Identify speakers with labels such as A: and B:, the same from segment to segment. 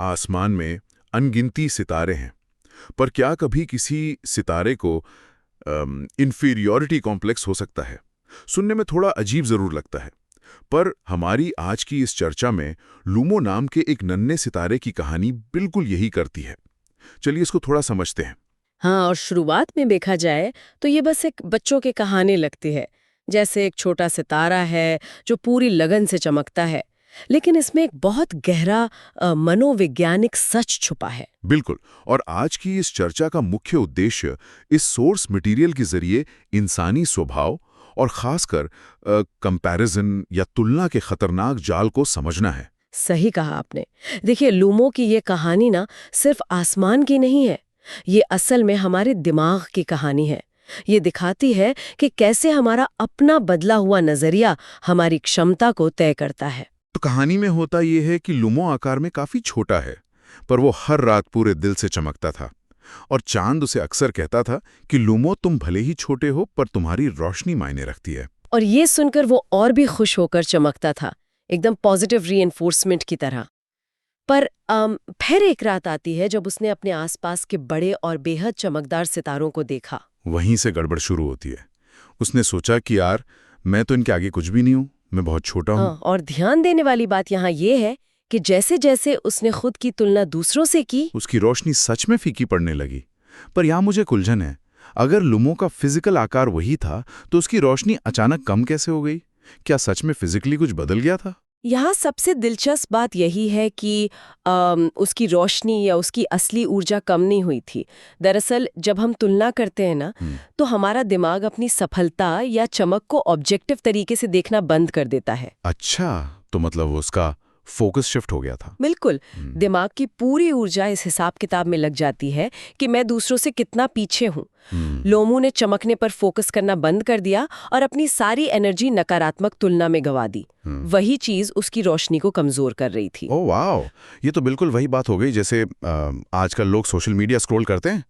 A: आसमान में अनगिनती सितारे हैं, पर क्या कभी किसी सितारे को इन्फीरियॉरिटी कॉम्प्लेक्स हो सकता है? सुनने में थोड़ा अजीब जरूर लगता है, पर हमारी आज की इस चर्चा में लूमो नाम के एक नन्हे सितारे की कहानी बिल्कुल यही करती है। चलिए इसको थोड़ा समझते हैं।
B: हाँ, और शुरुआत में देखा जाए तो ये बस एक बच्चों की कहानी लगती है, जैसे एक छोटा सितारा है जो पूरी लगन से चमकता है। लेकिन इसमें एक बहुत गहरा मनोवैज्ञानिक सच छुपा है।
A: बिल्कुल, और आज की इस चर्चा का मुख्य उद्देश्य इस सोर्स मटेरियल के जरिए इंसानी स्वभाव और खासकर कंपैरिजन या तुलना के खतरनाक जाल को समझना है।
B: सही कहा आपने। देखिए, लूमो की ये कहानी ना सिर्फ आसमान की नहीं है, ये असल में हमारे दिमाग की कहानी है। ये दिखाती है कि कैसे हमारा अपना बदला हुआ नजरिया हमारी क्षमता को तय करता है।
A: तो कहानी में होता यह है कि लूमो आकार में काफी छोटा है, पर वो हर रात पूरे दिल से चमकता था। और चांद उसे अक्सर कहता था कि लूमो, तुम भले ही छोटे हो पर तुम्हारी रोशनी मायने रखती है।
B: और ये सुनकर वो और भी खुश होकर चमकता था, एकदम पॉजिटिव रीइंफोर्समेंट की तरह। पर फिर एक रात आती है जब उसने अपने आसपास के बड़े और बेहद चमकदार सितारों को देखा।
A: वहीं से गड़बड़ शुरू होती है। उसने सोचा कि यार, मैं तो इनके आगे कुछ भी नहीं हूं, मैं बहुत छोटा हूं।
B: और ध्यान देने वाली बात यहाँ ये है कि जैसे जैसे उसने खुद की तुलना दूसरों से की,
A: उसकी रोशनी सच में फीकी पड़ने लगी। पर यहाँ मुझे एक उलझन है। अगर लूमो का फिजिकल आकार वही था, तो उसकी रोशनी अचानक कम कैसे हो गई? क्या सच में फिजिकली कुछ बदल गया था?
B: यहाँ सबसे दिलचस्प बात यही है कि उसकी रोशनी या उसकी असली ऊर्जा कम नहीं हुई थी। दरअसल जब हम तुलना करते हैं ना, तो हमारा दिमाग अपनी सफलता या चमक को ऑब्जेक्टिव तरीके से देखना बंद कर देता है।
A: अच्छा, तो मतलब उसका फोकस शिफ्ट हो गया था।
B: बिल्कुल, दिमाग की पूरी ऊर्जा इस हिसाब किताब में लग जाती है कि मैं दूसरों से कितना पीछे हूँ। लोमो ने चमकने पर फोकस करना बंद कर दिया और अपनी सारी एनर्जी नकारात्मक तुलना में गंवा दी। वही चीज उसकी रोशनी को कमजोर कर रही थी।
A: ओह वाह, ये तो बिल्कुल वही बात हो गई जैसे आजकल लोग सोशल मीडिया स्क्रॉल करते हैं,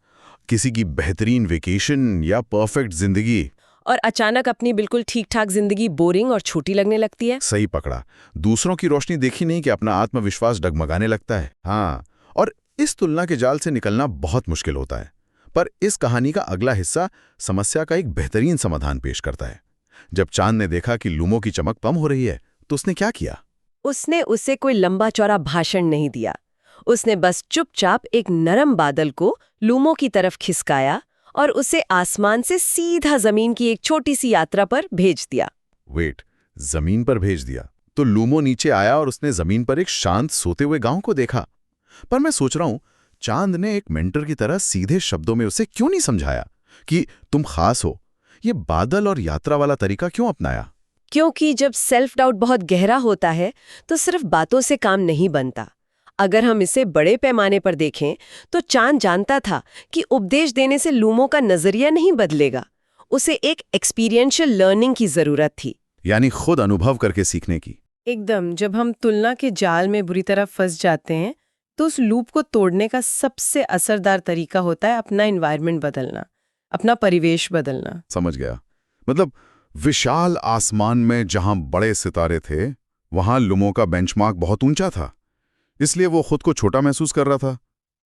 A: किसी की बेहतरीन वेकेशन या परफेक्ट जिंदगी,
B: और अचानक अपनी बिल्कुल ठीक-ठाक जिंदगी बोरिंग और छोटी लगने लगती है।
A: सही पकड़ा। दूसरों की रोशनी देखी नहीं कि अपना आत्मविश्वास डगमगाने लगता है। हाँ, और इस तुलना के जाल से निकलना बहुत मुश्किल होता है। पर इस कहानी का अगला हिस्सा समस्या का एक बेहतरीन समाधान पेश करता है। जब चांद ने देखा कि लूमो की चमक कम हो रही है, तो उसने क्या किया?
B: उसने उसे कोई लंबा चौड़ा भाषण नहीं दिया। उसने बस चुपचाप एक नरम बादल को लूमो की तरफ खिसकाया और उसे आसमान से सीधा जमीन की एक छोटी सी यात्रा पर भेज दिया।
A: वेट, जमीन पर भेज दिया? तो लूमो नीचे आया और उसने जमीन पर एक शांत सोते हुए गांव को देखा। पर मैं सोच रहा हूं, चांद ने एक मेंटर की तरह सीधे शब्दों में उसे क्यों नहीं समझाया कि तुम खास हो? ये बादल और यात्रा वाला तरीका क्यों अपनाया?
B: क्योंकि जब सेल्फ डाउट बहुत गहरा होता है तो सिर्फ बातों से काम नहीं बनता। अगर हम इसे बड़े पैमाने पर देखें तो चांद जानता था कि उपदेश देने से लूमो का नजरिया नहीं बदलेगा। उसे एक एक्सपीरियंशियल लर्निंग की जरूरत थी,
A: यानी खुद अनुभव करके सीखने की।
B: एकदम। जब हम तुलना के जाल में बुरी तरह फंस जाते हैं तो उस लूप को तोड़ने का सबसे असरदार तरीका होता है अपना एनवायरनमेंट बदलना, अपना परिवेश बदलना।
A: समझ गया। मतलब विशाल आसमान में जहां बड़े सितारे थे, वहां लूमो का बेंचमार्क बहुत ऊंचा था, इसलिए वो खुद को छोटा महसूस कर रहा था।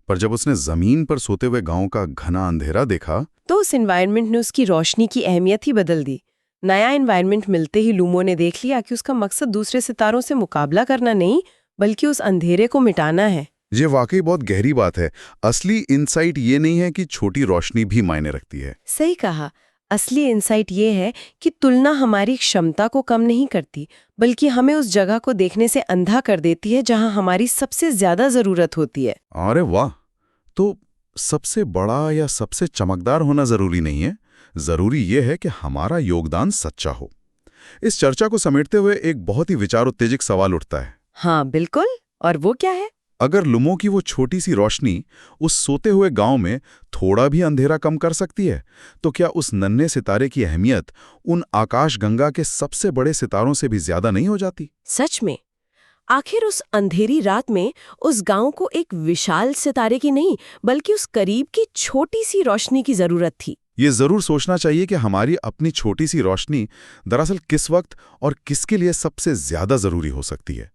A: पर जब उसने जमीन पर सोते हुए गांव का घना अंधेरा देखा,
B: तो उस एनवायरनमेंट ने उसकी रोशनी की अहमियत ही बदल दी। नया एनवायरनमेंट मिलते ही लूमो ने देख लिया कि उसका मकसद दूसरे सितारों से मुकाबला करना नहीं, बल्कि उस अंधेरे को मिटाना है।
A: ये वाकई बहुत गहरी बात है। असली इंसाइट ये नहीं है कि छोटी रोशनी भी मायने रखती है।
B: सही कहा। असली इंसाइट ये है कि तुलना हमारी क्षमता को कम नहीं करती, बल्कि हमें उस जगह को देखने से अंधा कर देती है जहां हमारी सबसे ज्यादा जरूरत होती है।
A: अरे वाह! तो सबसे बड़ा या सबसे चमकदार होना जरूरी नहीं है, जरूरी यह है कि हमारा योगदान सच्चा हो। इस चर्चा को समेटते हुए एक बहुत ही विचार उत्तेजक सवाल उठता है।
B: हाँ बिल्कुल, और वो क्या है?
A: अगर लूमो की वो छोटी सी रोशनी उस सोते हुए गांव में थोड़ा भी अंधेरा कम कर सकती है, तो क्या उस नन्हे सितारे की अहमियत उन आकाशगंगा के सबसे बड़े सितारों से भी ज्यादा नहीं हो जाती?
B: सच में, आखिर उस अंधेरी रात में उस गांव को एक विशाल सितारे की नहीं, बल्कि उस करीब की छोटी सी रोशनी की जरूरत थी।
A: ये जरूर सोचना चाहिए कि हमारी अपनी छोटी सी रोशनी दरअसल किस वक्त और किसके लिए सबसे ज्यादा जरूरी हो सकती है।